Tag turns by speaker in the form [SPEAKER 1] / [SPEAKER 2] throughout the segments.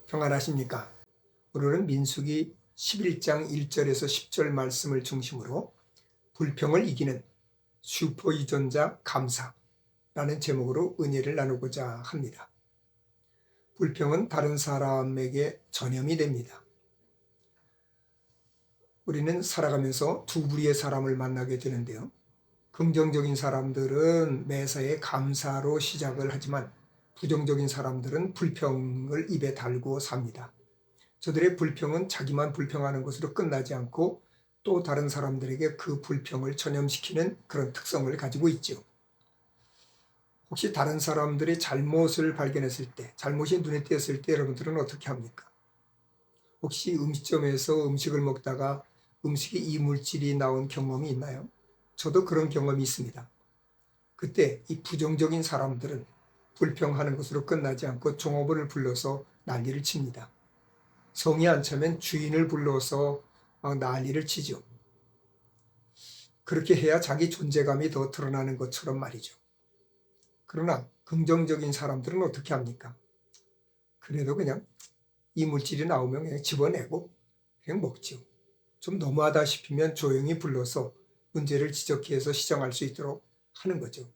[SPEAKER 1] 평안하십니까? 오늘은 민수기 11장 1절에서 10절 말씀을 중심으로 불평을 이기는 슈퍼유전자 감사라는 제목으로 은혜를 나누고자 합니다. 불평은 다른 사람에게 전염이 됩니다. 우리는 살아가면서 두 부류의 사람을 만나게 되는데요. 긍정적인 사람들은 매사에 감사로 시작을 하지만 부정적인 사람들은 불평을 입에 달고 삽니다. 저들의 불평은 자기만 불평하는 것으로 끝나지 않고 또 다른 사람들에게 그 불평을 전염시키는 그런 특성을 가지고 있죠. 혹시 다른 사람들의 잘못을 발견했을 때, 잘못이 눈에 띄었을 때 여러분들은 어떻게 합니까? 혹시 음식점에서 음식을 먹다가 음식에 이물질이 나온 경험이 있나요? 저도 그런 경험이 있습니다. 그때 이 부정적인 사람들은 불평하는 것으로 끝나지 않고 종업원을 불러서 난리를 칩니다. 성이 안 차면 주인을 불러서 난리를 치죠. 그렇게 해야 자기 존재감이 더 드러나는 것처럼 말이죠. 그러나 긍정적인 사람들은 어떻게 합니까? 그래도 그냥 이물질이 나오면 그냥 집어내고 그냥 먹죠. 좀 너무하다 싶으면 조용히 불러서 문제를 지적해서 시정할 수 있도록 하는 거죠.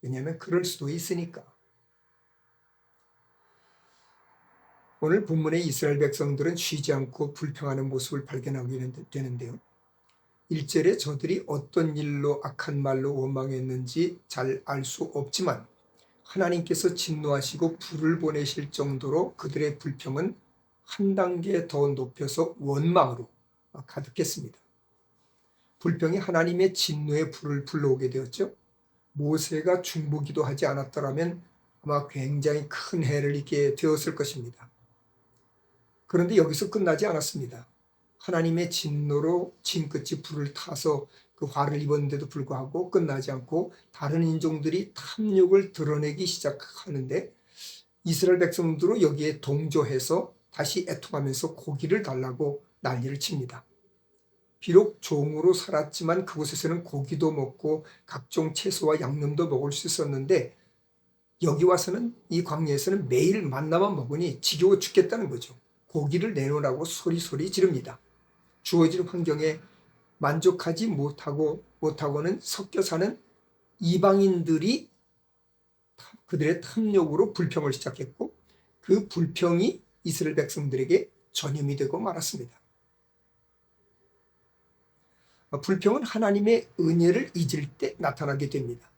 [SPEAKER 1] 왜냐하면 그럴 수도 있으니까. 오늘 본문의 이스라엘 백성들은 쉬지 않고 불평하는 모습을 발견하게 되는데요. 1절에 저들이 어떤 일로 악한 말로 원망했는지 잘 알 수 없지만 하나님께서 진노하시고 불을 보내실 정도로 그들의 불평은 한 단계 더 높여서 원망으로 가득했습니다. 불평이 하나님의 진노의 불을 불러오게 되었죠. 모세가 중보기도 하지 않았더라면 아마 굉장히 큰 해를 입게 되었을 것입니다. 그런데 여기서 끝나지 않았습니다. 하나님의 진노로 진끝이 불을 타서 그 화를 입었는데도 불구하고 끝나지 않고 다른 인종들이 탐욕을 드러내기 시작하는데 이스라엘 백성들은 여기에 동조해서 다시 애통하면서 고기를 달라고 난리를 칩니다. 비록 종으로 살았지만 그곳에서는 고기도 먹고 각종 채소와 양념도 먹을 수 있었는데 여기 와서는 이 광야에서는 매일 만나만 먹으니 지겨워 죽겠다는 거죠. 고기를 내놓으라고 소리 지릅니다. 주어진 환경에 만족하지 못하고는 섞여 사는 이방인들이 그들의 탐욕으로 불평을 시작했고 그 불평이 이스라엘 백성들에게 전염이 되고 말았습니다. 불평은 하나님의 은혜를 잊을 때 나타나게 됩니다.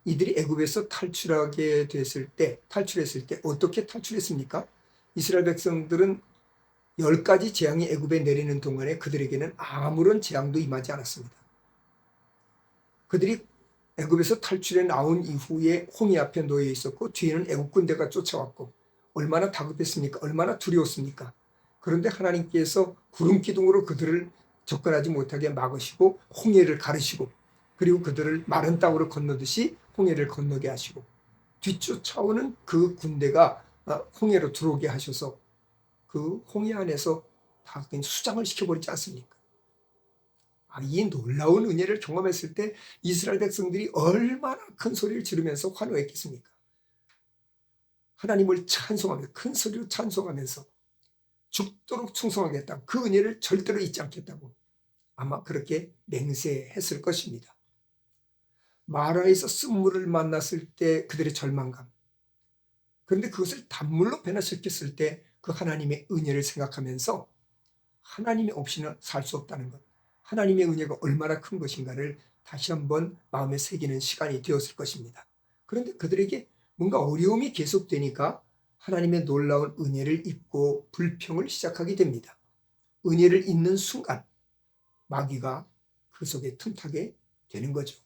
[SPEAKER 1] 이들이 애굽에서 탈출했을 때 어떻게 탈출했습니까? 이스라엘 백성들은 10가지 재앙이 애굽에 내리는 동안에 그들에게는 아무런 재앙도 임하지 않았습니다. 그들이 애굽에서 탈출해 나온 이후에 홍해 앞에 놓여 있었고 뒤에는 애굽 군대가 쫓아왔고 얼마나 다급했습니까? 얼마나 두려웠습니까? 그런데 하나님께서 구름 기둥으로 그들을 접근하지 못하게 막으시고 홍해를 가르시고 그리고 그들을 마른 땅으로 건너듯이 홍해를 건너게 하시고 뒤쫓아오는 그 군대가 홍해로 들어오게 하셔서 그 홍해 안에서 다 그냥 수장을 시켜버리지 않습니까? 이 놀라운 은혜를 경험했을 때 이스라엘 백성들이 얼마나 큰 소리를 지르면서 환호했겠습니까? 하나님을 찬송하며 큰 소리로 찬송하면서 죽도록 충성하겠다. 그 은혜를 절대로 잊지 않겠다고 아마 그렇게 맹세했을 것입니다. 마라에서 쓴물을 만났을 때 그들의 절망감. 그런데 그것을 단물로 변화시켰을 때 그 하나님의 은혜를 생각하면서 하나님이 없이는 살 수 없다는 것. 하나님의 은혜가 얼마나 큰 것인가를 다시 한번 마음에 새기는 시간이 되었을 것입니다. 그런데 그들에게 뭔가 어려움이 계속되니까 하나님의 놀라운 은혜를 잊고 불평을 시작하게 됩니다. 은혜를 잊는 순간 마귀가 그 속에 틈타게 되는 거죠.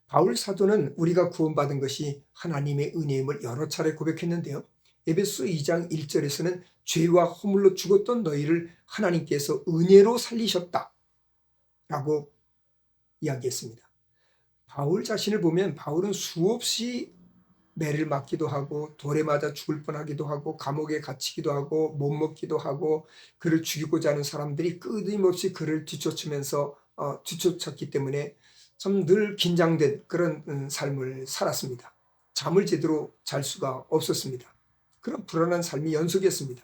[SPEAKER 1] 바울 사도는 우리가 구원받은 것이 하나님의 은혜임을 여러 차례 고백했는데요. 에베소 2장 1절에서는 죄와 허물로 죽었던 너희를 하나님께서 은혜로 살리셨다 라고 이야기했습니다. 바울 자신을 보면 바울은 수없이 매를 맞기도 하고 돌에 맞아 죽을 뻔하기도 하고 감옥에 갇히기도 하고 못 먹기도 하고 그를 죽이고자 하는 사람들이 끊임없이 그를 뒤쫓았기 때문에 참 늘 긴장된 그런 삶을 살았습니다. 잠을 제대로 잘 수가 없었습니다. 그런 불안한 삶이 연속이었습니다.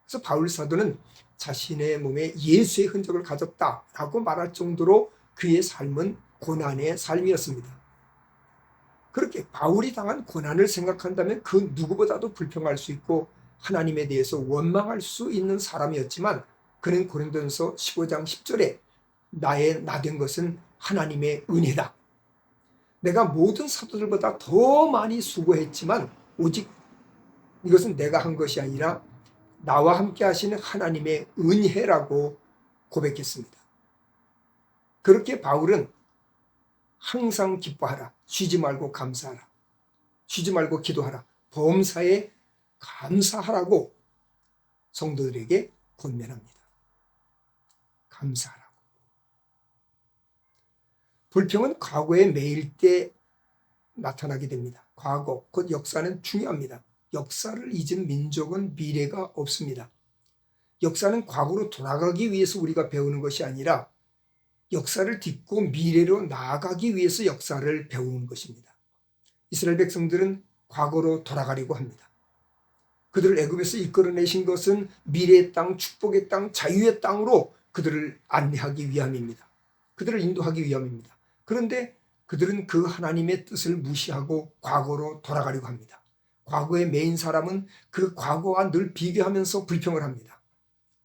[SPEAKER 1] 그래서 바울 사도는 자신의 몸에 예수의 흔적을 가졌다라고 말할 정도로 그의 삶은 고난의 삶이었습니다. 그렇게 바울이 당한 고난을 생각한다면 그 누구보다도 불평할 수 있고 하나님에 대해서 원망할 수 있는 사람이었지만, 그는 고린도전서 15장 10절에 나의 나된 것은 하나님의 은혜다. 내가 모든 사도들보다 더 많이 수고했지만 오직 이것은 내가 한 것이 아니라 나와 함께 하시는 하나님의 은혜라고 고백했습니다. 그렇게 바울은 항상 기뻐하라, 쉬지 말고 감사하라, 쉬지 말고 기도하라, 범사에 감사하라고 성도들에게 권면합니다. 감사하라고. 불평은 과거에 매일 때 나타나게 됩니다. 과거, 곧 역사는 중요합니다. 역사를 잊은 민족은 미래가 없습니다. 역사는 과거로 돌아가기 위해서 우리가 배우는 것이 아니라 역사를 딛고 미래로 나아가기 위해서 역사를 배우는 것입니다. 이스라엘 백성들은 과거로 돌아가려고 합니다. 그들을 애굽에서 이끌어내신 것은 미래의 땅, 축복의 땅, 자유의 땅으로 그들을 안내하기 위함입니다. 그들을 인도하기 위함입니다. 그런데 그들은 그 하나님의 뜻을 무시하고 과거로 돌아가려고 합니다. 과거의 메인 사람은 그 과거와 늘 비교하면서 불평을 합니다.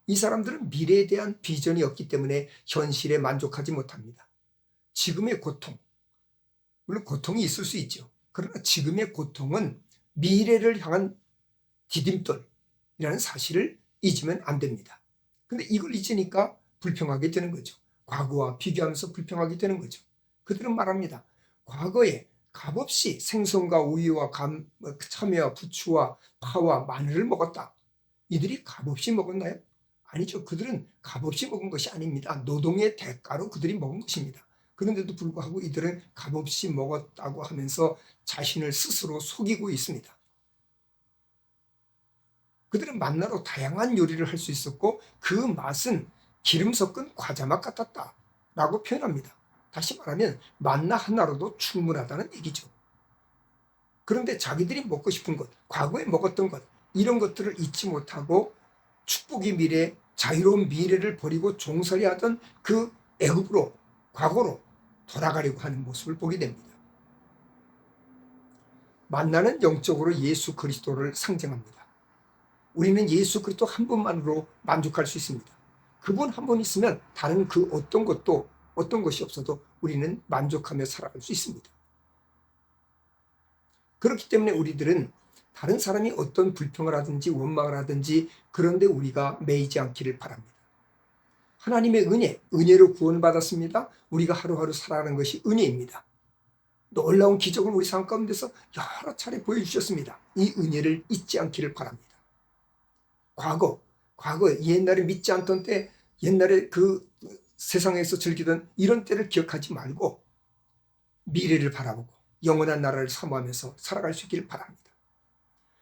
[SPEAKER 1] 이 사람들은 미래에 대한 비전이 없기 때문에 현실에 만족하지 못합니다. 지금의 고통, 물론 고통이 있을 수 있죠. 그러나 지금의 고통은 미래를 향한 디딤돌이라는 사실을 잊으면 안 됩니다. 근데 이걸 잊으니까 불평하게 되는 거죠. 과거와 비교하면서 불평하게 되는 거죠. 그들은 말합니다. 과거에 값없이 생선과 우유와 참외와 부추와 파와 마늘을 먹었다. 이들이 값없이 먹었나요? 아니죠. 그들은 값없이 먹은 것이 아닙니다. 노동의 대가로 그들이 먹은 것입니다. 그런데도 불구하고 이들은 값없이 먹었다고 하면서 자신을 스스로 속이고 있습니다. 그들은 만나로 다양한 요리를 할 수 있었고 그 맛은 기름 섞은 과자 맛 같았다라고 표현합니다. 다시 말하면 만나 하나로도 충분하다는 얘기죠. 그런데 자기들이 먹고 싶은 것, 과거에 먹었던 것, 이런 것들을 잊지 못하고 축복의 미래, 자유로운 미래를 버리고 종살이 하던 그 애굽으로, 과거로 돌아가려고 하는 모습을 보게 됩니다. 만나는 영적으로 예수 그리스도를 상징합니다. 우리는 예수 그리스도 한 분만으로 만족할 수 있습니다. 그분 한 분 있으면 다른 그 어떤 것이 없어도 우리는 만족하며 살아갈 수 있습니다. 그렇기 때문에 우리들은 다른 사람이 어떤 불평을 하든지 원망을 하든지 그런데 우리가 매이지 않기를 바랍니다. 하나님의 은혜로 구원받았습니다. 우리가 하루하루 살아가는 것이 은혜입니다. 놀라운 기적을 우리 삶 가운데서 여러 차례 보여주셨습니다. 이 은혜를 잊지 않기를 바랍니다. 과거 옛날에 믿지 않던 때, 옛날에 그 세상에서 즐기던 이런 때를 기억하지 말고 미래를 바라보고 영원한 나라를 사모하면서 살아갈 수 있기를 바랍니다.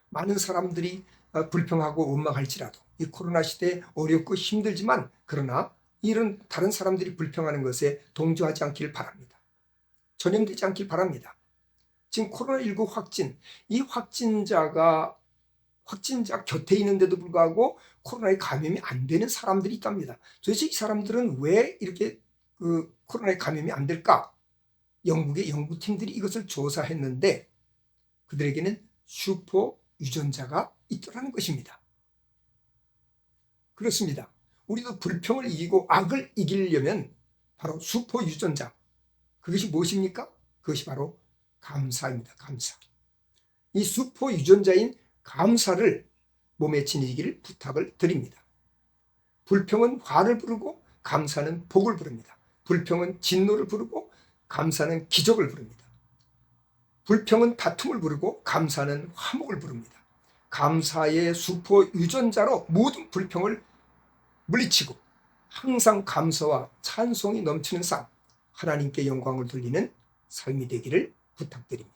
[SPEAKER 1] 많은 사람들이 불평하고 원망할지라도 이 코로나 시대에 어렵고 힘들지만 그러나 이런 다른 사람들이 불평하는 것에 동조하지 않기를 바랍니다. 전염되지 않길 바랍니다. 지금 코로나19 이 확진자 곁에 있는데도 불구하고 코로나에 감염이 안 되는 사람들이 있답니다. 도대체 이 사람들은 왜 이렇게 코로나에 감염이 안 될까? 영국의 연구팀들이 이것을 조사했는데 그들에게는 슈퍼 유전자가 있더라는 것입니다. 그렇습니다. 우리도 불평을 이기고 악을 이기려면 바로 슈퍼 유전자, 그것이 무엇입니까? 그것이 바로 감사입니다. 감사. 이 슈퍼 유전자인 감사를 몸에 지니기를 부탁을 드립니다. 불평은 화를 부르고 감사는 복을 부릅니다. 불평은 진노를 부르고 감사는 기적을 부릅니다. 불평은 다툼을 부르고 감사는 화목을 부릅니다. 감사의 슈퍼 유전자로 모든 불평을 물리치고 항상 감사와 찬송이 넘치는 삶, 하나님께 영광을 돌리는 삶이 되기를 부탁드립니다.